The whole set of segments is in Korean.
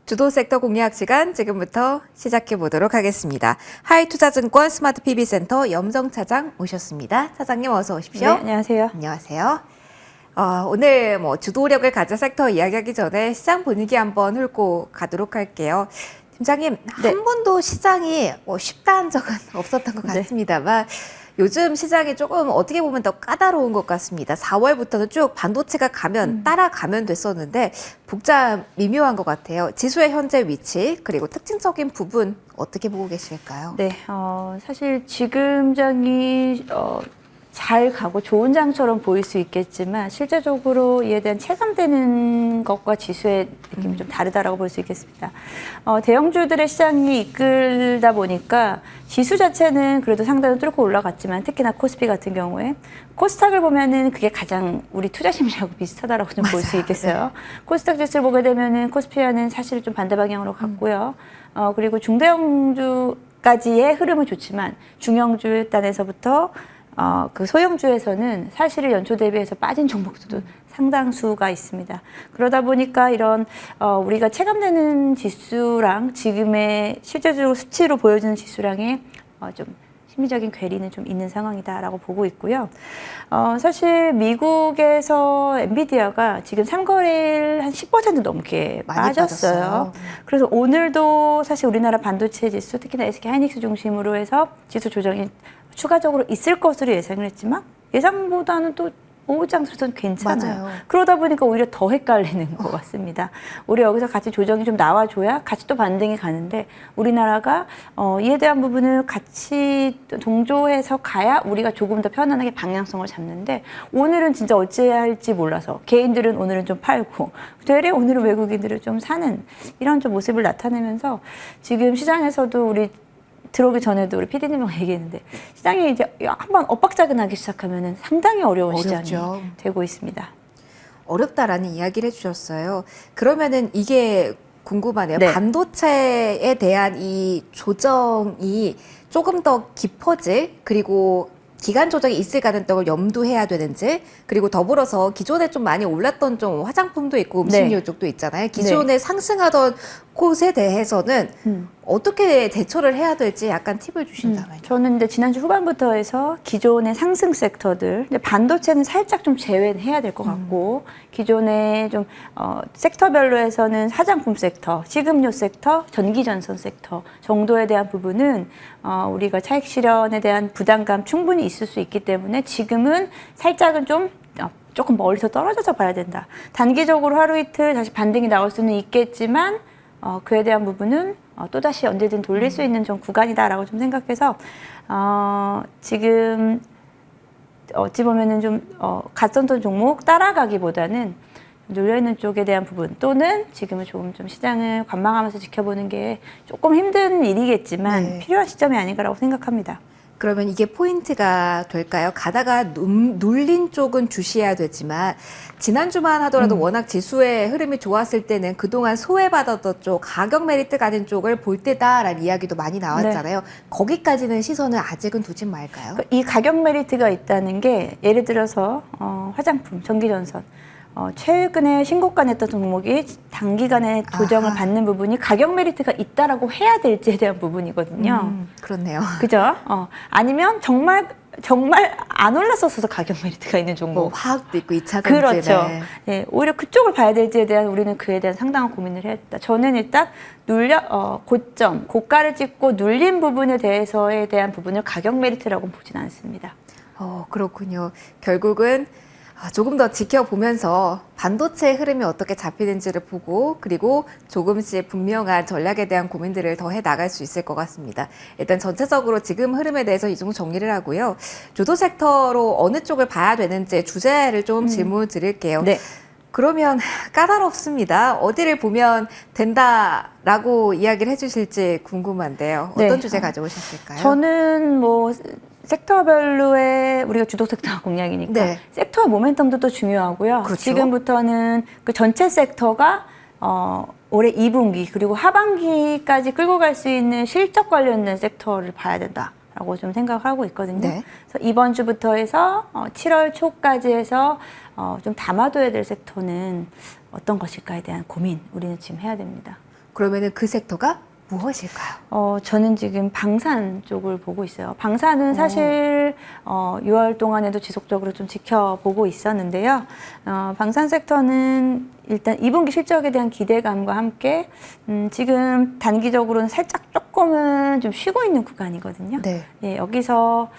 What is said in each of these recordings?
주도 섹터 공략 시간 지금부터 시작해 보도록 하겠습니다. 하이투자증권 스마트 PB센터 염정 차장 모셨습니다. 차장님 어서 오십시오. 네, 안녕하세요. 안녕하세요. 오늘 주도력을 가진 섹터 이야기하기 전에 시장 분위기 한번 훑고 가도록 할게요. 팀장님, 네. 한 번도 시장이 쉽다는 적은 없었던 것 같습니다만 요즘 시장이 조금 어떻게 보면 더 까다로운 것 같습니다. 4월부터는 쭉 반도체가 따라가면 됐었는데 복잡 미묘한 것 같아요. 지수의 현재 위치 그리고 특징적인 부분 어떻게 보고 계실까요? 네, 사실 지금 장이 잘 가고 좋은 장처럼 보일 수 있겠지만 실제적으로 이에 대한 체감되는 것과 지수의 느낌이 좀 다르다라고 볼 수 있겠습니다. 대형주들의 시장이 이끌다 보니까 지수 자체는 그래도 상당히 뚫고 올라갔지만 특히나 코스피 같은 경우에 코스닥을 보면은 그게 가장 우리 투자 심리하고 비슷하다라고 좀 볼 수 있겠어요. 네. 코스닥 지수를 보게 되면은 코스피와는 사실 좀 반대 방향으로 갔고요. 그리고 중대형주까지의 흐름은 좋지만 중형주 단에서부터 그 소형주에서는 사실 연초 대비해서 빠진 종목들도 상당수가 있습니다. 그러다 보니까 이런 우리가 체감되는 지수랑 지금의 실제적으로 수치로 보여주는 지수랑의 좀 심리적인 괴리는 좀 있는 상황이다라고 보고 있고요. 사실 미국에서 엔비디아가 지금 3거래일 한 10% 넘게 빠졌어요. 그래서 오늘도 사실 우리나라 반도체 지수, 특히나 SK 하이닉스 중심으로 해서 지수 조정이 추가적으로 있을 것으로 예상을 했지만 예상보다는 또 오후장수는 괜찮아요. 맞아요. 그러다 보니까 오히려 더 헷갈리는 것 같습니다. 우리 여기서 같이 조정이 좀 나와줘야 같이 또 반등이 가는데 우리나라가 이에 대한 부분을 같이 동조해서 가야 우리가 조금 더 편안하게 방향성을 잡는데 오늘은 진짜 어찌해야 할지 몰라서 개인들은 오늘은 좀 팔고 되레 오늘은 외국인들을 좀 사는 이런 좀 모습을 나타내면서 지금 시장에서도 우리 들어오기 전에도 우리 PD님하고 얘기했는데 시장이 이제 한번 엇박자근하기 시작하면 상당히 어려운 시장이 되고 있습니다. 어렵다라는 이야기를 해주셨어요. 그러면은 이게 궁금하네요. 네. 반도체에 대한 이 조정이 조금 더 깊어질 그리고 기간 조정이 있을 가능성을 염두해야 되는지 그리고 더불어서 기존에 좀 많이 올랐던 좀 화장품도 있고 음식료 쪽도 있잖아요. 기존에 상승하던 곳에 대해서는 어떻게 대처를 해야 될지 약간 팁을 주신다면요. 저는 이제 지난주 후반부터 해서 기존의 상승 섹터들, 반도체는 살짝 좀 제외해야 될 것 같고 기존의 좀 섹터별로 해서는 화장품 섹터, 식음료 섹터, 전기전선 섹터 정도에 대한 부분은 우리가 차익 실현에 대한 부담감 충분히 있을 수 있기 때문에 지금은 살짝은 좀 조금 멀리서 떨어져서 봐야 된다. 단기적으로 하루 이틀 다시 반등이 나올 수는 있겠지만 그에 대한 부분은 또다시 언제든 돌릴 수 있는 좀 구간이다라고 좀 생각해서 지금 어찌 보면은 좀 갔었던 종목 따라가기보다는 눌려있는 쪽에 대한 부분 또는 지금은 조금 좀 시장을 관망하면서 지켜보는 게 조금 힘든 일이겠지만 필요한 시점이 아닌가라고 생각합니다. 그러면 이게 포인트가 될까요? 가다가 눌린 쪽은 주시해야 되지만 지난주만 하더라도 워낙 지수의 흐름이 좋았을 때는 그동안 소외받았던 쪽, 가격 메리트 가진 쪽을 볼 때다라는 이야기도 많이 나왔잖아요. 거기까지는 시선을 아직은 두진 말까요? 이 가격 메리트가 있다는 게 예를 들어서 화장품, 전기전선 최근에 신고가 냈던 종목이 단기간에 조정을 받는 부분이 가격 메리트가 있다라고 해야 될지에 대한 부분이거든요. 그렇네요. 그죠? 아니면 정말 안 올랐었어서 가격 메리트가 있는 종목. 화학도 있고 2차 전지네. 그렇죠. 네, 오히려 그쪽을 봐야 될지에 대한 우리는 그에 대한 상당한 고민을 해야 된다. 저는 일단 고점, 고가를 찍고 눌린 부분에 대한 부분을 가격 메리트라고 보진 않습니다. 그렇군요. 결국은 조금 더 지켜보면서 반도체 흐름이 어떻게 잡히는지를 보고 그리고 조금씩 분명한 전략에 대한 고민들을 더 해나갈 수 있을 것 같습니다. 일단 전체적으로 지금 흐름에 대해서 이 정도 정리를 하고요. 주도 섹터로 어느 쪽을 봐야 되는지 주제를 좀 질문 드릴게요. 네. 그러면 까다롭습니다. 어디를 보면 된다라고 이야기를 해주실지 궁금한데요. 어떤 주제 가져오셨을까요? 저는 섹터별로의 우리가 주도 섹터 공략이니까 섹터의 모멘텀도 또 중요하고요. 그렇죠? 지금부터는 그 전체 섹터가 올해 2분기 그리고 하반기까지 끌고 갈 수 있는 실적 관련된 섹터를 봐야 된다라고 좀 생각하고 있거든요. 그래서 이번 주부터 해서 7월 초까지 해서 좀 담아둬야 될 섹터는 어떤 것일까에 대한 고민 우리는 지금 해야 됩니다. 그러면은 그 섹터가 무엇일까요? 저는 지금 방산 쪽을 보고 있어요. 방산은 사실 6월 동안에도 지속적으로 좀 지켜보고 있었는데요. 방산 섹터는 일단 2분기 실적에 대한 기대감과 함께 지금 단기적으로는 살짝 조금은 좀 쉬고 있는 구간이거든요. 네. 예, 여기서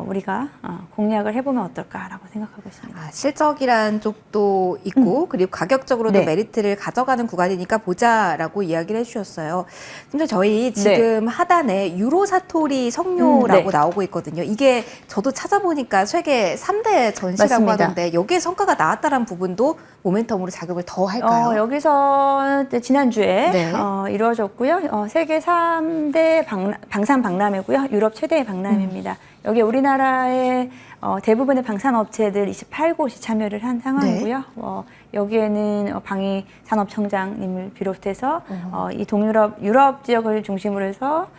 우리가 공략을 해보면 어떨까라고 생각하고 있습니다. 실적이란 쪽도 있고 그리고 가격적으로도 네. 메리트를 가져가는 구간이니까 보자라고 이야기를 해주셨어요. 근데 저희 지금 하단에 유로 사토리 석료라고 네. 나오고 있거든요. 이게 저도 찾아보니까 세계 3대 전시라고 맞습니다. 하던데 여기에 성과가 나왔다는 부분도 모멘텀으로 작용을 더 할까요? 여기서 지난주에 네. 이루어졌고요. 세계 3대 방산 박람회고요. 유럽 최대의 박람회입니다. 여기 우리나라의 대부분의 방산업체들 28곳이 참여를 한 상황이고요. 여기에는 방위산업청장님을 비롯해서 이 유럽 지역을 중심으로 해서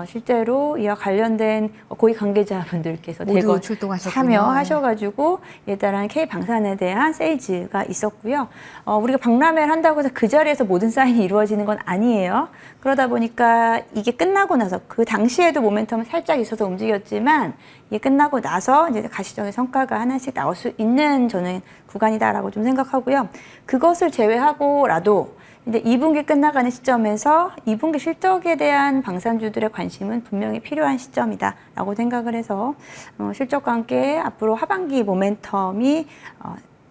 실제로 이와 관련된 고위 관계자분들께서 모두 대거 출동하셨군요. 참여하셔가지고 이에 따른 K방산에 대한 세일즈가 있었고요. 우리가 박람회를 한다고 해서 그 자리에서 모든 사인이 이루어지는 건 아니에요. 그러다 보니까 이게 끝나고 나서 그 당시에도 모멘텀은 살짝 있어서 움직였지만 이게 끝나고 나서 이제 가시적인 성과가 하나씩 나올 수 있는 저는 구간이다라고 좀 생각하고요. 그것을 제외하고라도 이제 2분기 끝나가는 시점에서 2분기 실적에 대한 방산주들의 관심은 분명히 필요한 시점이다라고 생각을 해서 실적과 함께 앞으로 하반기 모멘텀이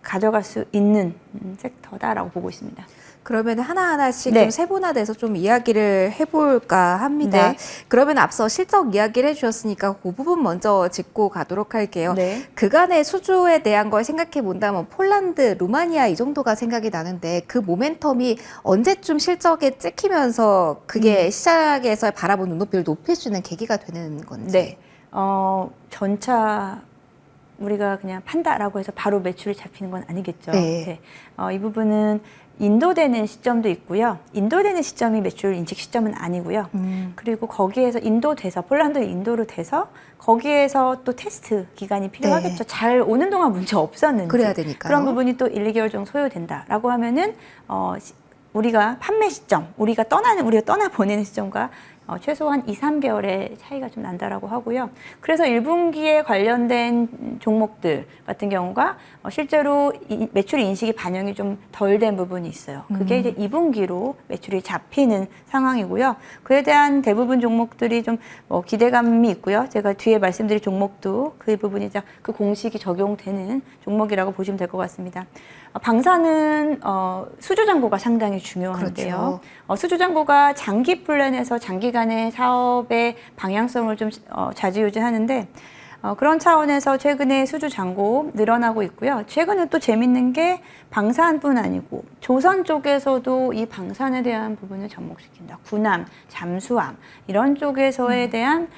가져갈 수 있는 섹터다라고 보고 있습니다. 그러면 하나하나씩 네. 좀 세분화돼서 좀 이야기를 해볼까 합니다. 네. 그러면 앞서 실적 이야기를 해주셨으니까 그 부분 먼저 짚고 가도록 할게요. 네. 그간의 수주에 대한 걸 생각해 본다면 폴란드, 루마니아 이 정도가 생각이 나는데 그 모멘텀이 언제쯤 실적에 찍히면서 그게 시장에서 바라본 눈높이를 높일 수 있는 계기가 되는 건지. 네. 전차 우리가 그냥 판다라고 해서 바로 매출이 잡히는 건 아니겠죠. 네. 이 부분은 인도되는 시점도 있고요. 인도되는 시점이 매출 인식 시점은 아니고요. 그리고 거기에서 폴란드 인도로 돼서 거기에서 또 테스트 기간이 필요하겠죠. 잘 오는 동안 문제 없었는지. 그래야 되니까요. 그런 부분이 또 1, 2개월 정도 소요된다라고 하면은 우리가 판매 시점, 우리가 떠나 보내는 시점과 최소한 2, 3개월의 차이가 좀 난다라고 하고요. 그래서 1분기에 관련된 종목들 같은 경우가 실제로 매출 인식이 반영이 좀 덜 된 부분이 있어요. 그게 이제 2분기로 매출이 잡히는 상황이고요. 그에 대한 대부분 종목들이 좀 기대감이 있고요. 제가 뒤에 말씀드릴 종목도 그 부분이 그 공식이 적용되는 종목이라고 보시면 될 것 같습니다. 방산은 수주잔고가 상당히 중요한데요. 그렇죠. 수주잔고가 장기 플랜에서 장기간의 사업의 방향성을 좀 좌지우지하는데 그런 차원에서 최근에 수주잔고 늘어나고 있고요. 최근에 또 재밌는 게 방산뿐 아니고 조선 쪽에서도 이 방산에 대한 부분을 접목시킨다. 군함, 잠수함 이런 쪽에서에 대한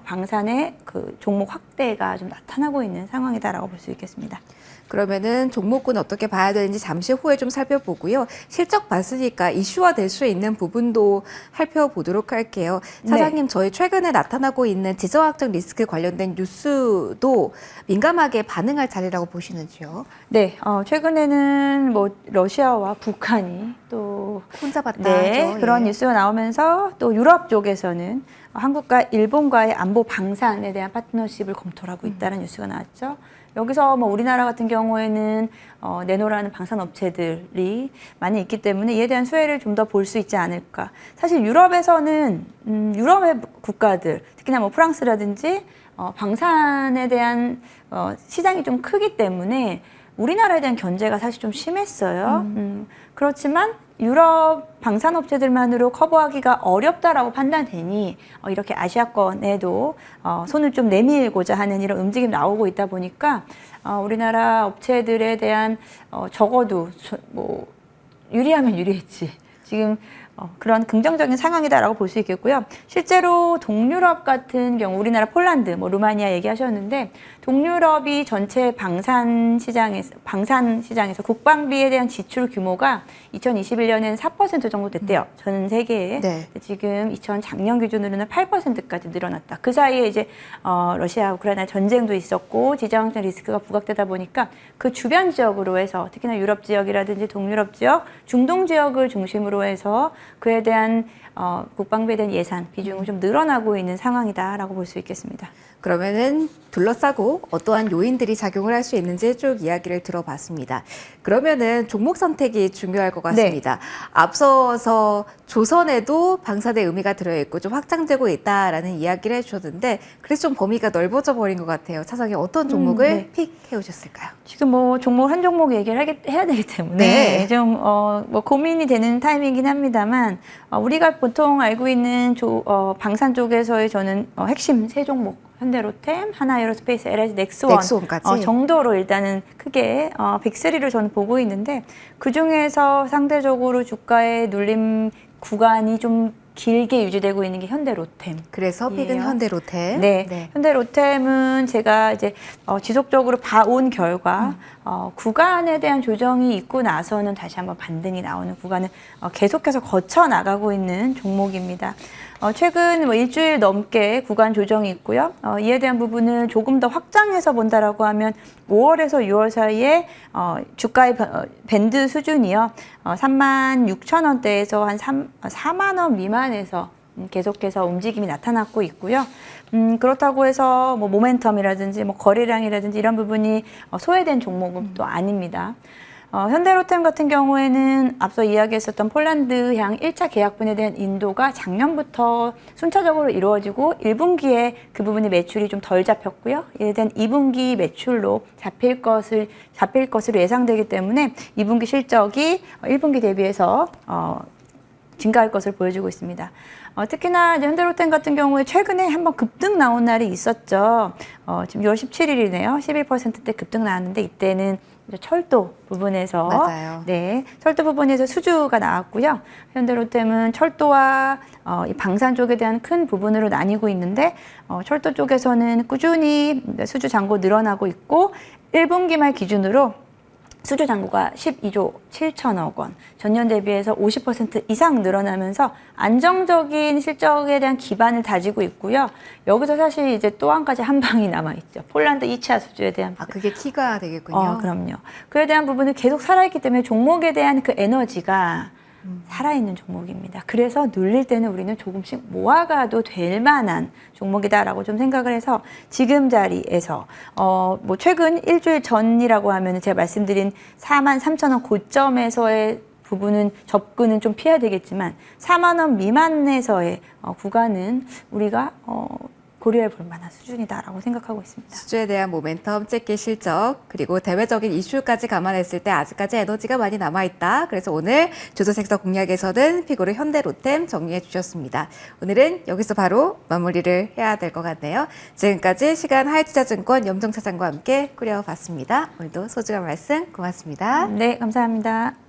방산의 그 종목 확대가 좀 나타나고 있는 상황이다라고 볼 수 있겠습니다. 그러면은 종목군 어떻게 봐야 되는지 잠시 후에 좀 살펴보고요. 실적 봤으니까 이슈화 될 수 있는 부분도 살펴보도록 할게요. 사장님, 네. 저희 최근에 나타나고 있는 지정학적 리스크 관련된 뉴스도 민감하게 반응할 자리라고 보시는지요? 네, 최근에는 러시아와 북한이 또 혼잡았다 네, 하죠. 그런 예. 뉴스가 나오면서 또 유럽 쪽에서는 한국과 일본과의 안보 방산에 대한 파트너십을 검토를 하고 있다는 뉴스가 나왔죠. 여기서 우리나라 같은 경우에는 내노라는 방산 업체들이 많이 있기 때문에 이에 대한 수혜를 좀 더 볼 수 있지 않을까. 사실 유럽에서는 유럽의 국가들, 특히나 프랑스라든지 방산에 대한 시장이 좀 크기 때문에 우리나라에 대한 견제가 사실 좀 심했어요. 그렇지만 유럽 방산업체들만으로 커버하기가 어렵다라고 판단되니 이렇게 아시아권에도 손을 좀 내밀고자 하는 이런 움직임이 나오고 있다 보니까 우리나라 업체들에 대한 적어도 유리하면 유리했지. 지금 그런 긍정적인 상황이다라고 볼 수 있겠고요. 실제로 동유럽 같은 경우 우리나라 폴란드, 루마니아 얘기하셨는데 동유럽이 전체 방산 시장에서 국방비에 대한 지출 규모가 2021년에는 4% 정도 됐대요. 전 세계에. 네. 지금 작년 기준으로는 8%까지 늘어났다. 그 사이에 이제 러시아, 우크라이나 전쟁도 있었고 지정학적 리스크가 부각되다 보니까 그 주변 지역으로 해서 특히나 유럽 지역이라든지 동유럽 지역, 중동 지역을 중심으로 해서 그에 대한 국방부에 대한 예산 비중이 좀 늘어나고 있는 상황이다라고 볼 수 있겠습니다. 그러면은 둘러싸고 어떠한 요인들이 작용을 할 수 있는지 쭉 이야기를 들어봤습니다. 그러면은 종목 선택이 중요할 것 같습니다. 앞서서 조선에도 방사대 의미가 들어있고 좀 확장되고 있다라는 이야기를 해주셨는데 그래서 좀 범위가 넓어져 버린 것 같아요. 차장님 어떤 종목을 네. 픽해 오셨을까요? 지금 뭐 종목 한 종목 얘기를 해야 되기 때문에 네. 좀 뭐 고민이 되는 타이밍이긴 합니다만 우리가 보통 알고 있는 방산 쪽에서의 저는 핵심 세 종목 현대로템, 하나에어로스페이스, LG 넥스원까지? 정도로 일단은 크게 빅3를 저는 보고 있는데 그 중에서 상대적으로 주가의 눌림 구간이 좀 길게 유지되고 있는 게 현대로템. 그래서 픽은 현대로템. 네. 현대로템은 제가 이제 지속적으로 봐온 결과 구간에 대한 조정이 있고 나서는 다시 한번 반등이 나오는 구간을 계속해서 거쳐 나가고 있는 종목입니다. 최근 뭐 일주일 넘게 구간 조정이 있고요. 이에 대한 부분을 조금 더 확장해서 본다라고 하면 5월에서 6월 사이에 주가의 밴드 수준이요. 36,000원대에서 한 4만 원 미만에서 계속해서 움직임이 나타났고 있고요. 그렇다고 해서 뭐 모멘텀이라든지 뭐 거래량이라든지 이런 부분이 소외된 종목은 또 아닙니다. 현대로템 같은 경우에는 앞서 이야기했었던 폴란드향 1차 계약분에 대한 인도가 작년부터 순차적으로 이루어지고 1분기에 그 부분의 매출이 좀 덜 잡혔고요. 이에 대한 2분기 매출로 잡힐 것으로 예상되기 때문에 2분기 실적이 1분기 대비해서 증가할 것을 보여주고 있습니다. 특히나 이제 현대로템 같은 경우에 최근에 한번 급등 나온 날이 있었죠. 지금 6월 17일이네요. 11%대 급등 나왔는데 이때는 철도 부분에서 맞아요. 네, 철도 부분에서 수주가 나왔고요. 현대로템은 철도와 이 방산 쪽에 대한 큰 부분으로 나뉘고 있는데 철도 쪽에서는 꾸준히 수주 잔고 늘어나고 있고 1분기 말 기준으로 수주 잔고가 12조 7천억 원, 전년 대비해서 50% 이상 늘어나면서 안정적인 실적에 대한 기반을 다지고 있고요. 여기서 사실 이제 또 한 가지 한 방이 남아있죠. 폴란드 2차 수주에 대한 부분. 그게 키가 되겠군요. 그럼요. 그에 대한 부분은 계속 살아있기 때문에 종목에 대한 그 에너지가 살아있는 종목입니다. 그래서 눌릴 때는 우리는 조금씩 모아가도 될 만한 종목이다라고 좀 생각을 해서 지금 자리에서 뭐 최근 일주일 전이라고 하면 제가 말씀드린 43,000원 고점에서의 부분은 접근은 좀 피해야 되겠지만 4만 원 미만에서의 구간은 우리가 고려해 볼 만한 수준이다라고 생각하고 있습니다. 수주에 대한 모멘텀, 째기 실적, 그리고 대외적인 이슈까지 감안했을 때 아직까지 에너지가 많이 남아있다. 그래서 오늘 주도섹터 공략에서는 픽으로 현대로템 정리해 주셨습니다. 오늘은 여기서 바로 마무리를 해야 될 것 같네요. 지금까지 시간 하이투자증권 염정 차장과 함께 꾸려봤습니다. 오늘도 소중한 말씀 고맙습니다. 네, 감사합니다.